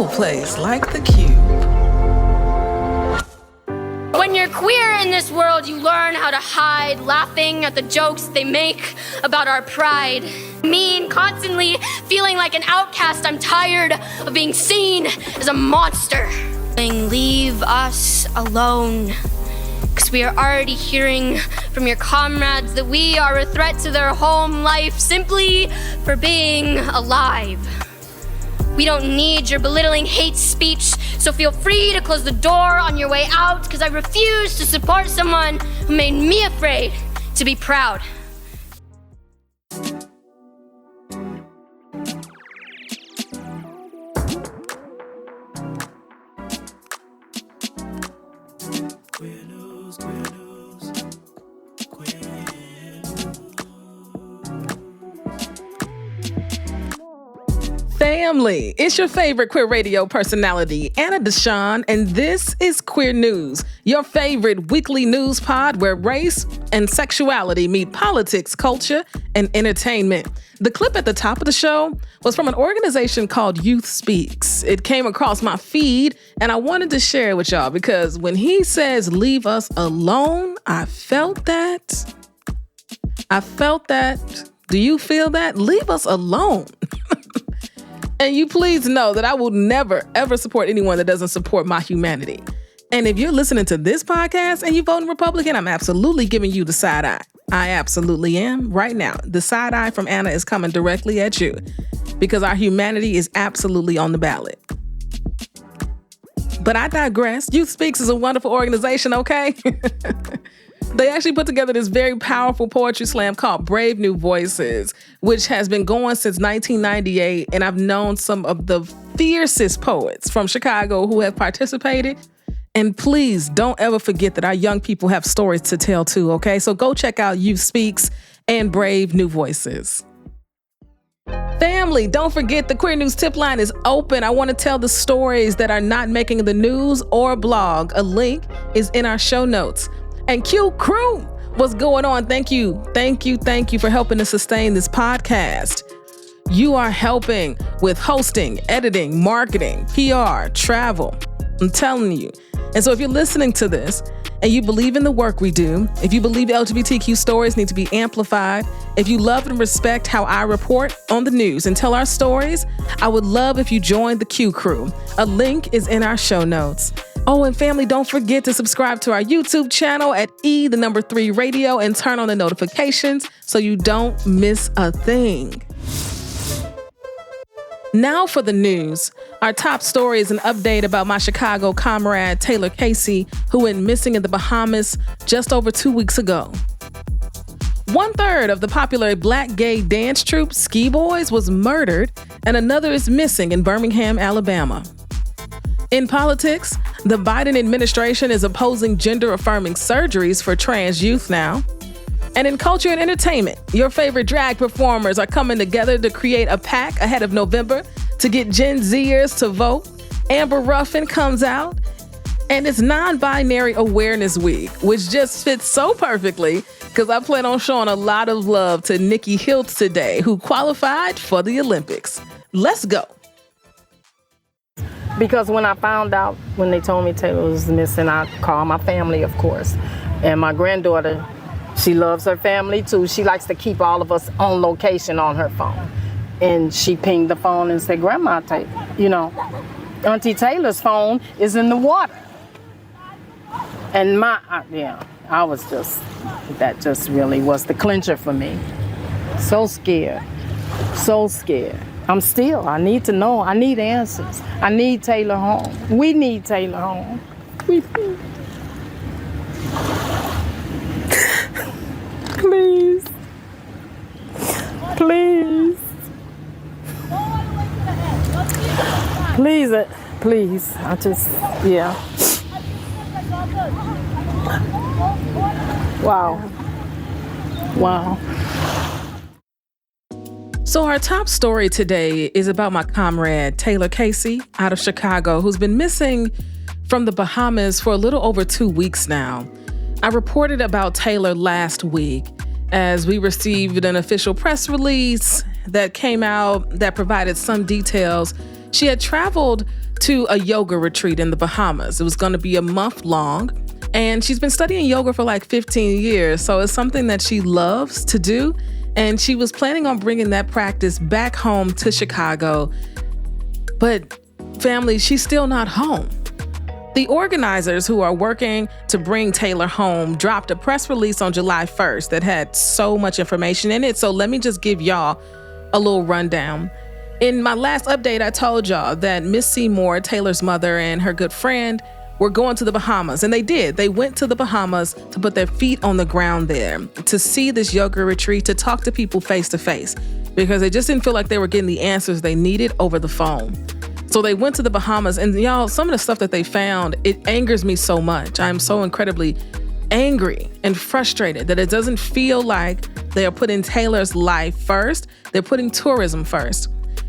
no place like the Cube. When you're queer in this world, you learn how to hide, laughing at the jokes they make about our pride. Mean, constantly feeling like an outcast. I'm tired of being seen as a monster. Leave us alone. Because we are already hearing from your comrades that we are a threat to their home life simply for being alive. We don't need your belittling hate speech, so feel free to close the door on your way out, because I refuse to support someone who made me afraid to be proud. Family, it's your favorite queer radio personality, Anna DeShawn, and this is Queer News, your favorite weekly news pod where race and sexuality meet politics, culture, and entertainment. The clip at the top of the show was from an organization called Youth Speaks. It came across my feed, and I wanted to share it with y'all because when he says, "Leave us alone," I felt that. Do you feel that? Leave us alone. And you please know that I will never, ever support anyone that doesn't support my humanity. And if you're listening to this podcast and you're voting Republican, I'm absolutely giving you the side eye. I absolutely am right now. The side eye from Anna is coming directly at you because our humanity is absolutely on the ballot. But I digress. Youth Speaks is a wonderful organization, okay? They actually put together this very powerful poetry slam called Brave New Voices, which has been going since 1998. And I've known some of the fiercest poets from Chicago who have participated. And please don't ever forget that our young people have stories to tell too, okay? So go check out Youth Speaks and Brave New Voices. Family, don't forget the Queer News tip line is open. I want to tell the stories that are not making the news or blog. A link is in our show notes. And QCrew, what's going on? Thank you for helping to sustain this podcast. You are helping with hosting, editing, marketing, PR, travel. I'm telling you. And so if you're listening to this and you believe in the work we do, if you believe LGBTQ stories need to be amplified, if you love and respect how I report on the news and tell our stories, I would love if you joined the QCrew. A link is in our show notes. Oh, and family, don't forget to subscribe to our YouTube channel at E3 Radio and turn on the notifications so you don't miss a thing. Now for the news. Our top story is an update about my Chicago comrade, Taylor Casey, who went missing in the Bahamas just over 2 weeks ago. 1/3 of the popular black gay dance troupe Skiiboyz was murdered, and another is missing in Birmingham, Alabama. In politics, the Biden administration is opposing gender-affirming surgeries for trans youth now. And in culture and entertainment, your favorite drag performers are coming together to create a pack ahead of November to get Gen Zers to vote. Amber Ruffin comes out, and it's Non-Binary Awareness Week, which just fits so perfectly because I plan on showing a lot of love to Nikki Hiltz today, who qualified for the Olympics. Let's go. Because when I found out, when they told me Taylor was missing, I called my family, of course. And my granddaughter, she loves her family too. She likes to keep all of us on location on her phone. And she pinged the phone and said, "Grandma, Auntie Taylor's phone is in the water." And that just really was the clincher for me. So scared. I need to know. I need answers. I need Taylor home. We need Taylor home. Please. Wow. So our top story today is about my comrade, Taylor Casey, out of Chicago, who's been missing from the Bahamas for a little over 2 weeks now. I reported about Taylor last week as we received an official press release that came out that provided some details. She had traveled to a yoga retreat in the Bahamas. It was going to be a month long, and she's been studying yoga for like 15 years. So it's something that she loves to do. And she was planning on bringing that practice back home to Chicago. But family, she's still not home. The organizers who are working to bring Taylor home dropped a press release on July 1st that had so much information in it. So let me just give y'all a little rundown. In my last update, I told y'all that Miss Seymour, Taylor's mother, and her good friend were going to the Bahamas. And they did. They went to the Bahamas to put their feet on the ground there, to see this yoga retreat, to talk to people face to face, because they just didn't feel like they were getting the answers they needed over the phone. So they went to the Bahamas, and y'all, some of the stuff that they found, it angers me so much. I'm so incredibly angry and frustrated that it doesn't feel like they are putting Taylor's life first. They're putting tourism first.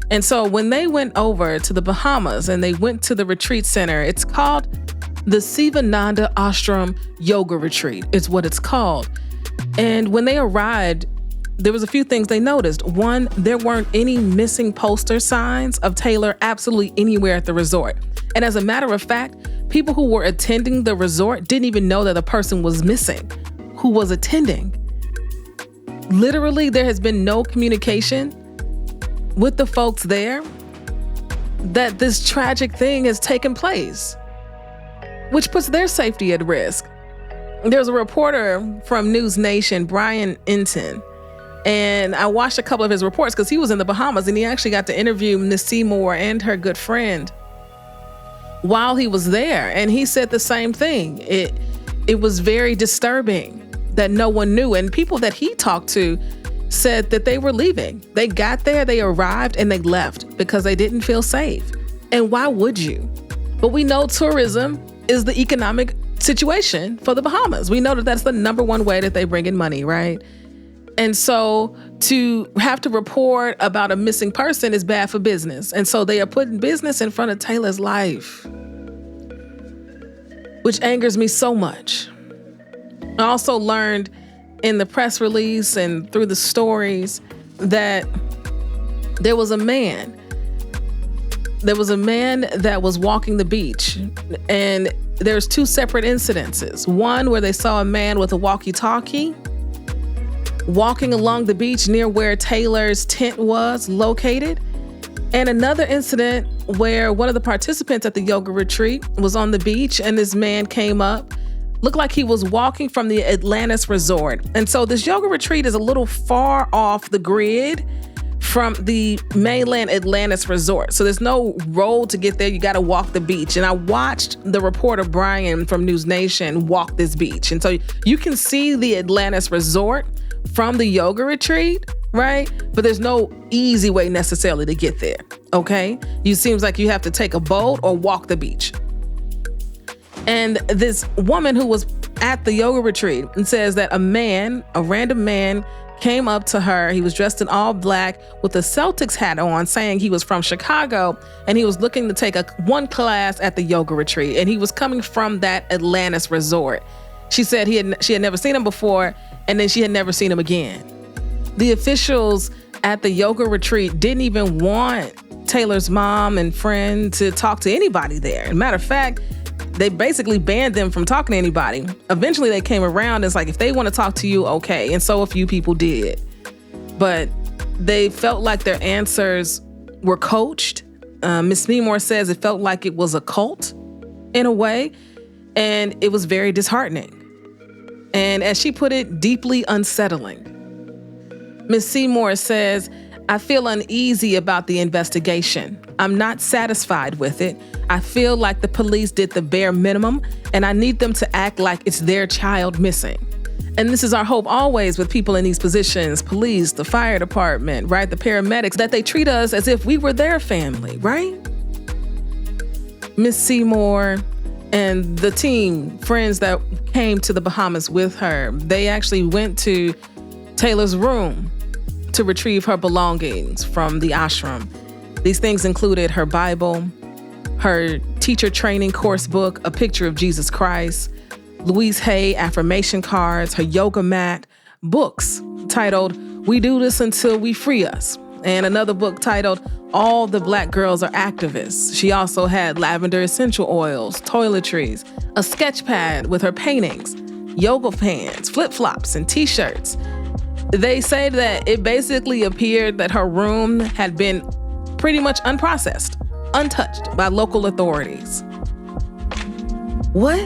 And so when they went over to the Bahamas and they went to the retreat center, it's called the Sivananda Ashram Yoga Retreat. It's what it's called. And when they arrived, there was a few things they noticed. One, there weren't any missing poster signs of Taylor absolutely anywhere at the resort. And as a matter of fact, people who were attending the resort didn't even know that a person was missing who was attending. Literally, there has been no communication with the folks there that this tragic thing has taken place, which puts their safety at risk. There's a reporter from News Nation, Brian Enton, and I watched a couple of his reports because he was in the Bahamas and he actually got to interview Miss Seymour and her good friend while he was there. And he said the same thing. It was very disturbing that no one knew. And people that he talked to said that they were leaving. They got there, they arrived, and they left because they didn't feel safe. And why would you? But we know tourism is the economic situation for the Bahamas. We know that that's the number one way that they bring in money, right? And so to have to report about a missing person is bad for business. And so they are putting business in front of Taylor's life, which angers me so much. I also learned in the press release and through the stories that there was a man that was walking the beach, and there's two separate incidences. One where they saw a man with a walkie-talkie walking along the beach near where Taylor's tent was located. And another incident where one of the participants at the yoga retreat was on the beach and this man came up, looked like he was walking from the Atlantis resort. And so this yoga retreat is a little far off the grid from the mainland Atlantis resort. So there's no road to get there. You got to walk the beach. And I watched the reporter Brian from News Nation walk this beach. And so you can see the Atlantis resort from the yoga retreat, right? But there's no easy way necessarily to get there, okay? It seems like you have to take a boat or walk the beach. And this woman who was at the yoga retreat and says that a random man came up to her. He was dressed in all black with a Celtics hat on, saying he was from Chicago and he was looking to take one class at the yoga retreat. And he was coming from that Atlantis resort. She said she had never seen him before, and then she had never seen him again. The officials at the yoga retreat didn't even want Taylor's mom and friend to talk to anybody there. As a matter of fact, they basically banned them from talking to anybody. Eventually they came around. It's like, if they want to talk to you, okay. And so a few people did. But they felt like their answers were coached. Miss Seymour says it felt like it was a cult in a way. And it was very disheartening. And as she put it, deeply unsettling. Miss Seymour says, I feel uneasy about the investigation. I'm not satisfied with it. I feel like the police did the bare minimum, and I need them to act like it's their child missing. And this is our hope always with people in these positions, police, the fire department, right? The paramedics, that they treat us as if we were their family, right? Miss Seymour and the team, friends that came to the Bahamas with her, they actually went to Taylor's room to retrieve her belongings from the ashram. These things included her Bible, her teacher training course book, a picture of Jesus Christ, Louise Hay affirmation cards, her yoga mat, books titled, We Do This Until We Free Us, and another book titled All the Black Girls Are Activists. She also had lavender essential oils, toiletries, a sketch pad with her paintings, yoga pants, flip-flops, and t-shirts. They say that it basically appeared that her room had been pretty much unprocessed, untouched by local authorities. What?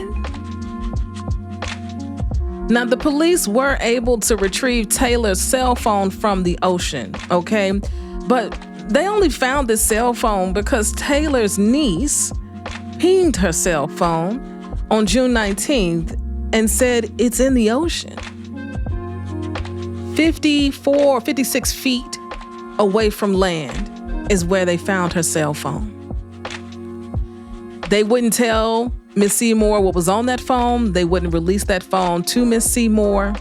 Now, the police were able to retrieve Taylor's cell phone from the ocean, okay? But they only found this cell phone because Taylor's niece pinged her cell phone on June 19th and said it's in the ocean. 56 feet away from land is where they found her cell phone. They wouldn't tell Miss Seymour what was on that phone. They wouldn't release that phone to Miss Seymour.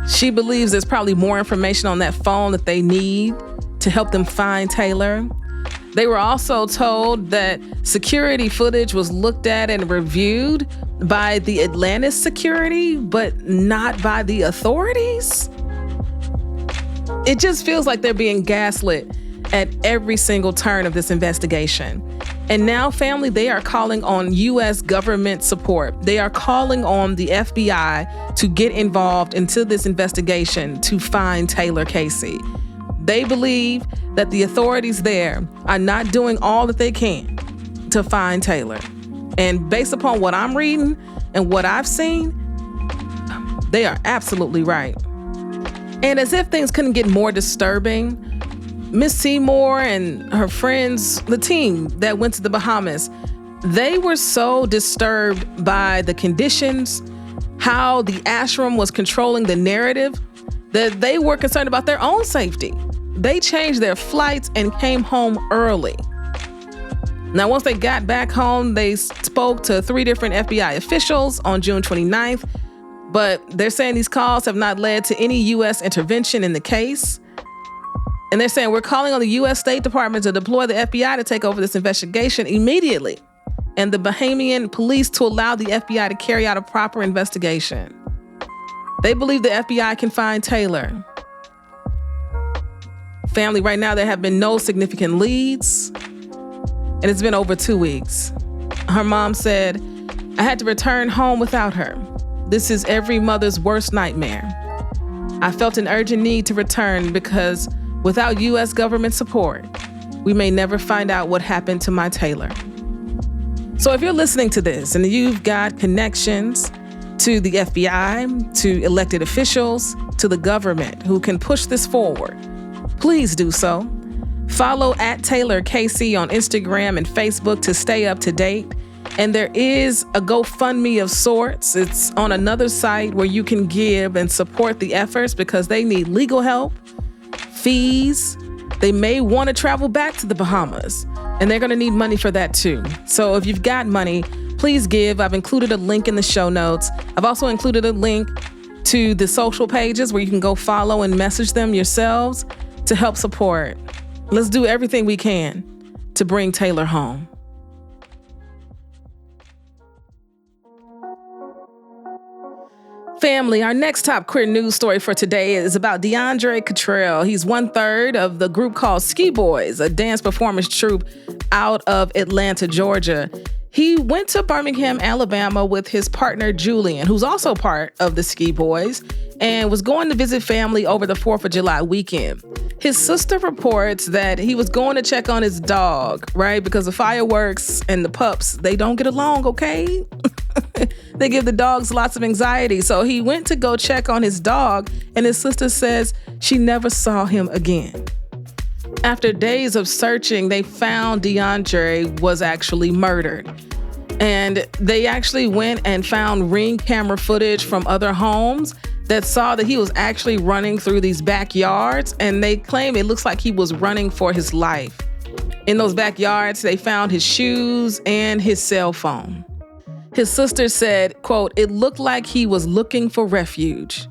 She believes there's probably more information on that phone that they need to help them find Taylor. They were also told that security footage was looked at and reviewed by the Atlantis security, but not by the authorities. It just feels like they're being gaslit at every single turn of this investigation. And now, family, they are calling on U.S. government support. They are calling on the FBI to get involved into this investigation to find Taylor Casey. They believe that the authorities there are not doing all that they can to find Taylor. And based upon what I'm reading and what I've seen, they are absolutely right. And as if things couldn't get more disturbing, Miss Seymour and her friends, the team that went to the Bahamas, they were so disturbed by the conditions, how the ashram was controlling the narrative, that they were concerned about their own safety. They changed their flights and came home early. Now, once they got back home, they spoke to 3 different FBI officials on June 29th, but they're saying these calls have not led to any U.S. intervention in the case. And they're saying, we're calling on the U.S. State Department to deploy the FBI to take over this investigation immediately, and the Bahamian police to allow the FBI to carry out a proper investigation. They believe the FBI can find Taylor. Family, right now there have been no significant leads, and it's been over 2 weeks. Her mom said, I had to return home without her. This is every mother's worst nightmare. I felt an urgent need to return because without U.S. government support, we may never find out what happened to my Taylor. So if you're listening to this and you've got connections to the FBI, to elected officials, to the government who can push this forward, please do so. Follow @TaylorKC on Instagram and Facebook to stay up to date. And there is a GoFundMe of sorts. It's on another site where you can give and support the efforts because they need legal help, fees. They may want to travel back to the Bahamas, and they're going to need money for that too. So if you've got money, please give. I've included a link in the show notes. I've also included a link to the social pages where you can go follow and message them yourselves to help support. Let's do everything we can to bring Taylor home. Family, our next top queer news story for today is about Deundray Cottrell. He's 1/3 of the group called Skiiboyz, a dance performance troupe out of Atlanta, Georgia. He went to Birmingham, Alabama with his partner Julian, who's also part of the Skiiboyz, and was going to visit family over the 4th of July weekend. His sister reports that he was going to check on his dog, right? Because the fireworks and the pups, they don't get along, okay? They give the dogs lots of anxiety. So he went to go check on his dog, and his sister says she never saw him again. After days of searching, they found Deundray was actually murdered. And they actually went and found Ring camera footage from other homes that saw that he was actually running through these backyards, and they claim it looks like he was running for his life. In those backyards, they found his shoes and his cell phone. His sister said, quote, "It looked like he was looking for refuge."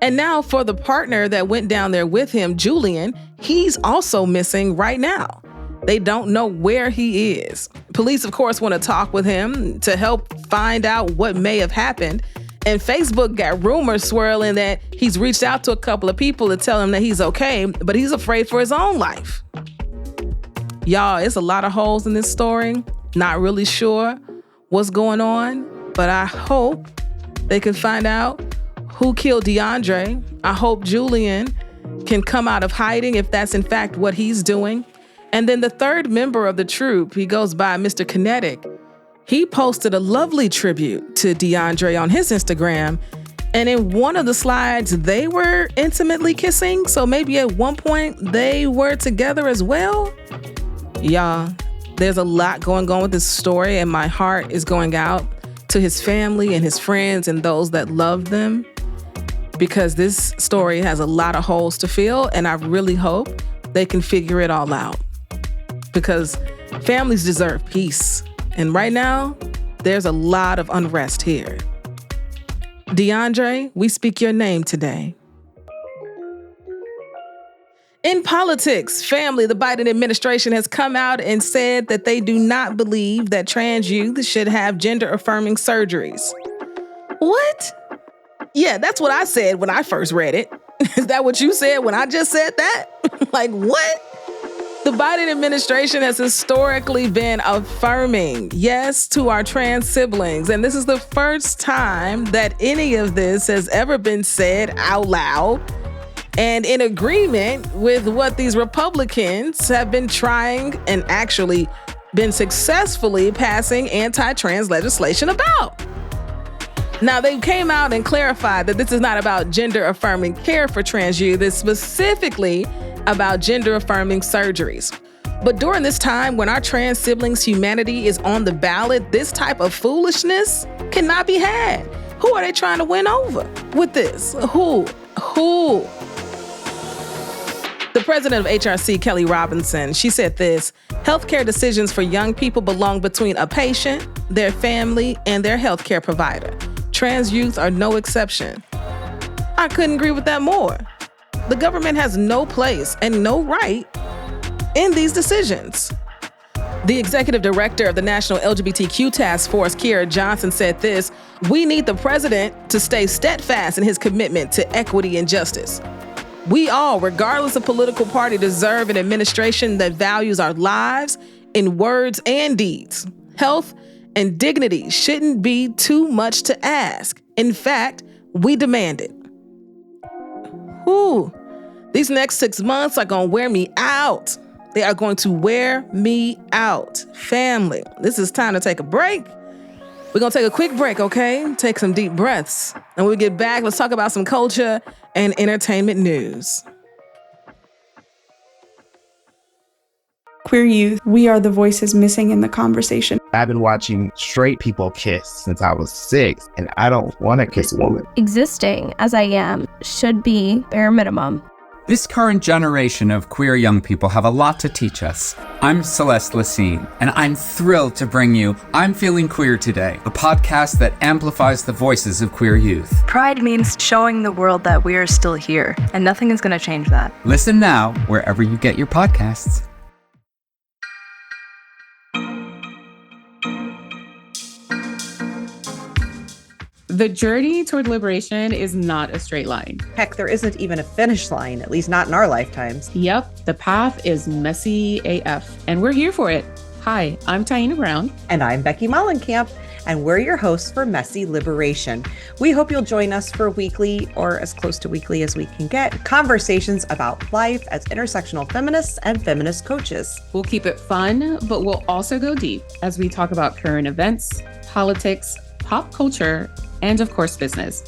And now for the partner that went down there with him, Julian, he's also missing right now. They don't know where he is. Police, of course, want to talk with him to help find out what may have happened. And Facebook got rumors swirling that he's reached out to a couple of people to tell him that he's okay, but he's afraid for his own life. Y'all, it's a lot of holes in this story. Not really sure what's going on, but I hope they can find out who killed Deundray. I hope Julian can come out of hiding if that's in fact what he's doing. And then the third member of the troupe, he goes by Mr. Kinetic. He posted a lovely tribute to Deundray on his Instagram. And in one of the slides, they were intimately kissing. So maybe at one point they were together as well. Y'all, there's a lot going on with this story, and my heart is going out to his family and his friends and those that love them, because this story has a lot of holes to fill, and I really hope they can figure it all out, because families deserve peace. And right now, there's a lot of unrest here. Deundray, we speak your name today. In politics, family, the Biden administration has come out and said that they do not believe that trans youth should have gender-affirming surgeries. What? Yeah, that's what I said when I first read it. Is that what you said when I just said that? Like, what? The Biden administration has historically been affirming yes to our trans siblings. And this is the first time that any of this has ever been said out loud and in agreement with what these Republicans have been trying and actually been successfully passing anti-trans legislation about. Now, they came out and clarified that this is not about gender-affirming care for trans youth. It's specifically about gender-affirming surgeries. But during this time, when our trans siblings' humanity is on the ballot, this type of foolishness cannot be had. Who are they trying to win over with this? Who? The president of HRC, Kelly Robinson, she said this: healthcare decisions for young people belong between a patient, their family, and their healthcare provider. Trans youth are no exception. I couldn't agree with that more. The government has no place and no right in these decisions. The executive director of the National LGBTQ Task Force, Kiera Johnson, said this: we need the president to stay steadfast in his commitment to equity and justice. We all, regardless of political party, deserve an administration that values our lives in words and deeds. Health and dignity shouldn't be too much to ask. In fact, we demand it. These next 6 months are going to wear me out. They are going to wear me out. Family, this is time to take a break. We're going to take a quick break, okay? Take some deep breaths. And when we get back, let's talk about some culture and entertainment news. Queer youth, we are the voices missing in the conversation. I've been watching straight people kiss since I was 6, and I don't want to kiss a woman. Existing as I am should be bare minimum. This current generation of queer young people have a lot to teach us. I'm Celeste Lassine, and I'm thrilled to bring you I'm Feeling Queer Today, a podcast that amplifies the voices of queer youth. Pride means showing the world that we are still here, and nothing is going to change that. Listen now wherever you get your podcasts. The journey toward liberation is not a straight line. Heck, there isn't even a finish line, at least not in our lifetimes. Yep, the path is messy AF, and we're here for it. Hi, I'm Taina Brown. And I'm Becky Mollenkamp, and we're your hosts for Messy Liberation. We hope you'll join us for weekly, or as close to weekly as we can get, conversations about life as intersectional feminists and feminist coaches. We'll keep it fun, but we'll also go deep as we talk about current events, politics, pop culture, and of course, business.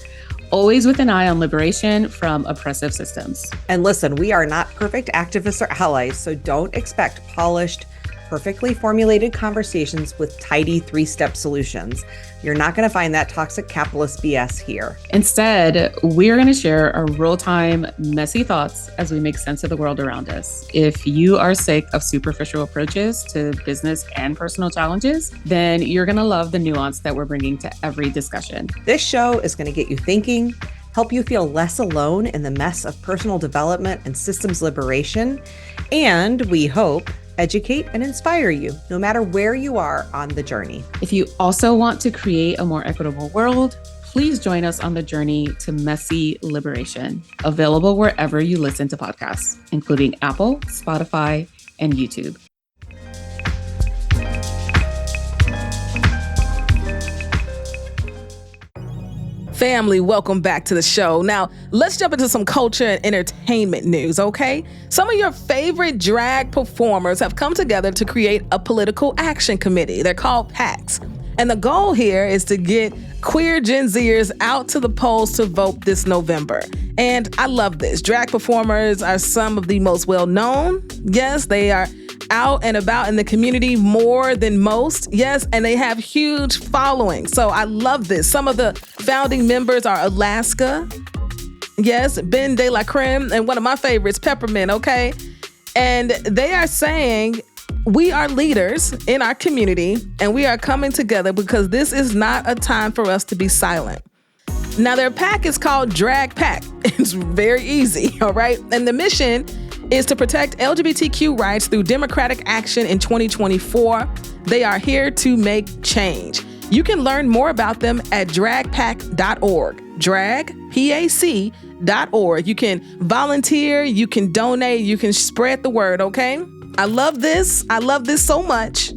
Always with an eye on liberation from oppressive systems. And listen, we are not perfect activists or allies, so don't expect polished, perfectly formulated conversations with tidy 3-step solutions. You're not going to find that toxic capitalist BS here. Instead, we're going to share our real-time, messy thoughts as we make sense of the world around us. If you are sick of superficial approaches to business and personal challenges, then you're going to love the nuance that we're bringing to every discussion. This show is going to get you thinking, help you feel less alone in the mess of personal development and systems liberation, and we hope educate and inspire you, no matter where you are on the journey. If you also want to create a more equitable world, Please join us on the journey to messy liberation, available wherever you listen to podcasts, including Apple, Spotify, and YouTube. Family, welcome back to the show. Now, let's jump into some culture and entertainment news, okay? Some of your favorite drag performers have come together to create a political action committee. They're called PACs. And the goal here is to get queer Gen Zers out to the polls to vote this November. And I love this. Drag performers are some of the most well-known. Yes, they are out and about in the community more than most. Yes, and they have huge followings. So I love this. Some of the founding members are Alaska. Yes, Ben De La Creme, and one of my favorites, Peppermint, okay? And they are saying, we are leaders in our community and we are coming together because this is not a time for us to be silent. Now, their PAC is called Drag PAC. It's very easy, all right? And the mission is to protect LGBTQ rights through democratic action in 2024. They are here to make change. You can learn more about them at dragpac.org. dragpac.org. You can volunteer, you can donate, you can spread the word, okay? I love this. I love this so much.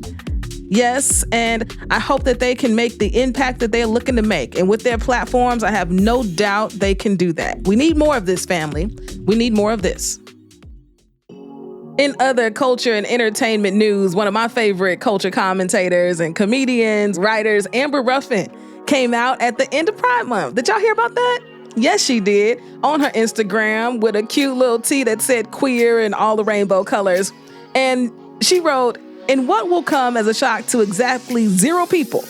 Yes, and I hope that they can make the impact that they're looking to make. And with their platforms, I have no doubt they can do that. We need more of this, family. We need more of this. In other culture and entertainment news, one of my favorite culture commentators and comedians, writers, Amber Ruffin, came out at the end of Pride Month. Did y'all hear about that? Yes, she did. On her Instagram with a cute little tee that said queer and all the rainbow colors. And she wrote, "In what will come as a shock to exactly 0 people."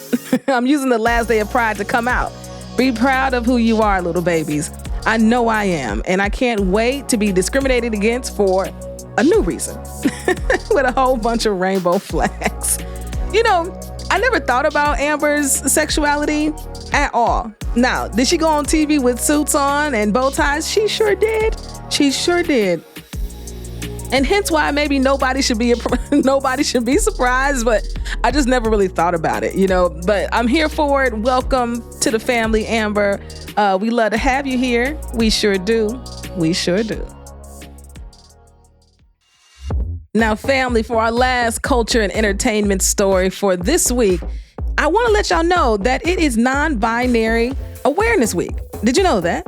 I'm using the last day of Pride to come out. "Be proud of who you are, little babies. I know I am, and I can't wait to be discriminated against for a new reason." With a whole bunch of rainbow flags. You know, I never thought about Amber's sexuality at all. Now, did she go on TV with suits on and bow ties? She sure did. She sure did. And hence why maybe nobody should be surprised, but I just never really thought about it, you know. But I'm here for it. Welcome to the family, Amber. We love to have you here. We sure do. We sure do. Now, family, for our last culture and entertainment story for this week, I want to let y'all know that it is Non-Binary Awareness Week. Did you know that?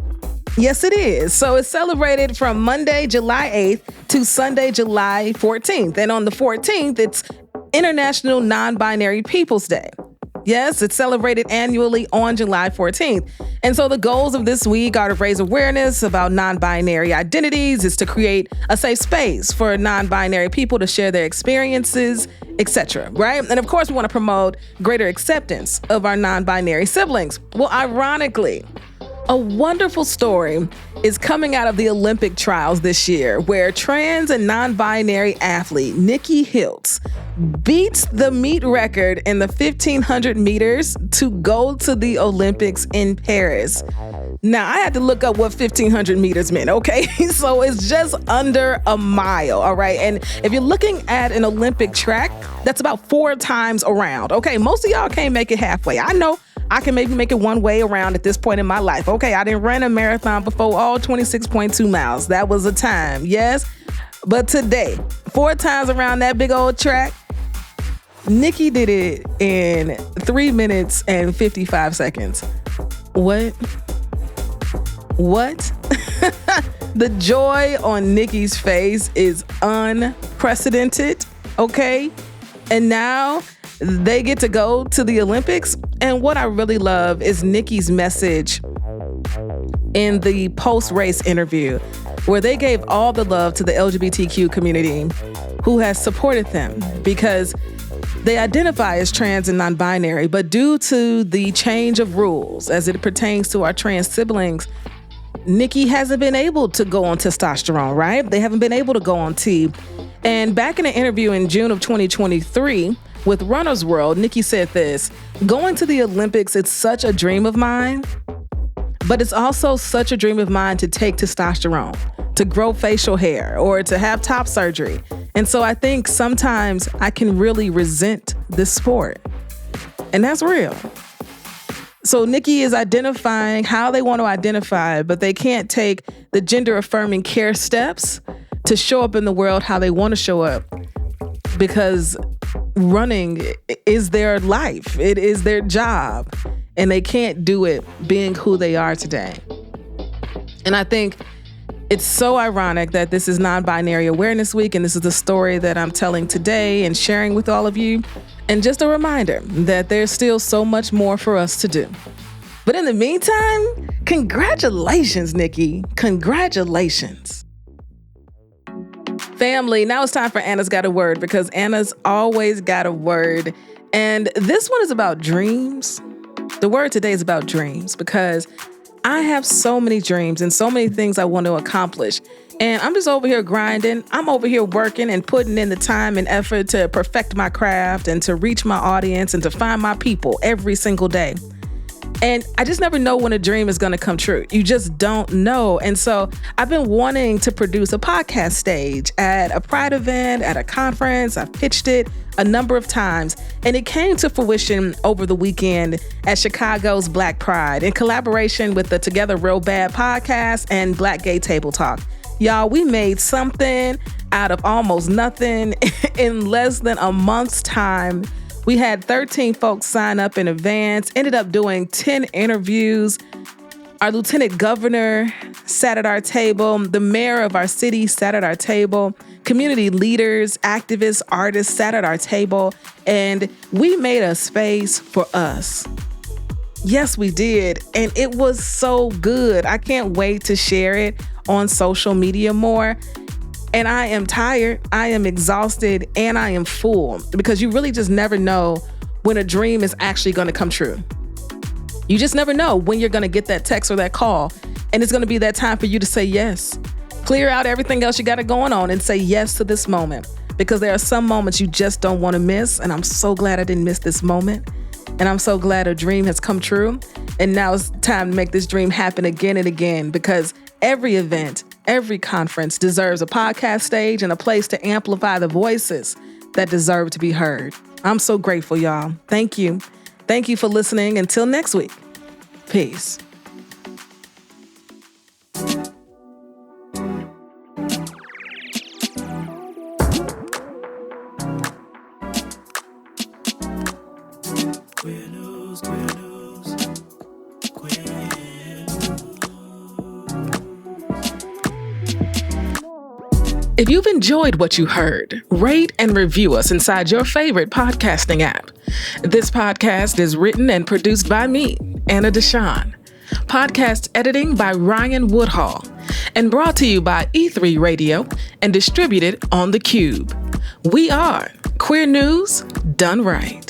Yes, it is. So it's celebrated from Monday, July 8th to Sunday, July 14th. And on the 14th, it's International Non-Binary Peoples Day. Yes, it's celebrated annually on July 14th. And so the goals of this week are to raise awareness about non-binary identities, is to create a safe space for non-binary people to share their experiences, etc., right? And of course, we want to promote greater acceptance of our non-binary siblings. Well, ironically, a wonderful story is coming out of the Olympic trials this year, where trans and non-binary athlete Nikki Hiltz beats the meet record in the 1,500 meters to go to the Olympics in Paris. Now, I had to look up what 1,500 meters meant, okay? So it's just under a mile, all right? And if you're looking at an Olympic track, that's about 4 times around, okay? Most of y'all can't make it halfway. I know I can maybe make it one way around at this point in my life. Okay, I didn't run a marathon before, all 26.2 miles. That was a time, yes? But today, 4 times around that big old track, Nikki did it in 3 minutes and 55 seconds. What? The joy on Nikki's face is unprecedented, okay? And now they get to go to the Olympics. And what I really love is Nikki's message in the post-race interview, where they gave all the love to the LGBTQ community who has supported them, because they identify as trans and non-binary, but due to the change of rules as it pertains to our trans siblings, Nikki hasn't been able to go on testosterone, right? They haven't been able to go on T. And back in an interview in June of 2023 with Runner's World, Nikki said this: "Going to the Olympics, it's such a dream of mine, but it's also such a dream of mine to take testosterone, to grow facial hair, or to have top surgery. And so I think sometimes I can really resent this sport." And that's real. So Nikki is identifying how they want to identify, but they can't take the gender affirming care steps to show up in the world how they want to show up, because running is their life. It is their job, and they can't do it being who they are today. And I think it's so ironic that this is Non-Binary Awareness Week, and this is the story that I'm telling today and sharing with all of you. And just a reminder that there's still so much more for us to do. But in the meantime, congratulations, Nikki. Congratulations. Family, now it's time for Anna's Got a Word, because Anna's always got a word. And this one is about dreams. The word today is about dreams, because I have so many dreams and so many things I want to accomplish. And I'm just over here grinding. I'm over here working and putting in the time and effort to perfect my craft and to reach my audience and to find my people every single day. And I just never know when a dream is going to come true. You just don't know. And so I've been wanting to produce a podcast stage at a Pride event, at a conference. I've pitched it a number of times, and it came to fruition over the weekend at Chicago's Black Pride in collaboration with the Together Real Bad podcast and Black Gay Table Talk. Y'all, we made something out of almost nothing in less than a month's time. We had 13 folks sign up in advance, ended up doing 10 interviews. Our lieutenant governor sat at our table. The mayor of our city sat at our table. Community leaders, activists, artists sat at our table, and we made a space for us. Yes, we did. And it was so good. I can't wait to share it on social media more. And I am tired, I am exhausted, and I am full, because you really just never know when a dream is actually going to come true. You just never know when you're going to get that text or that call, and it's going to be that time for you to say yes. Clear out everything else you got going on and say yes to this moment, because there are some moments you just don't want to miss. And I'm so glad I didn't miss this moment. And I'm so glad a dream has come true. And now it's time to make this dream happen again and again, because every event, every conference deserves a podcast stage and a place to amplify the voices that deserve to be heard. I'm so grateful, y'all. Thank you. Thank you for listening. Until next week. Peace. If you've enjoyed what you heard, rate and review us inside your favorite podcasting app. This podcast is written and produced by me, Anna DeShawn. Podcast editing by Ryan Woodhall. And brought to you by E3 Radio and distributed on The Cube. We are Queer News Done Right.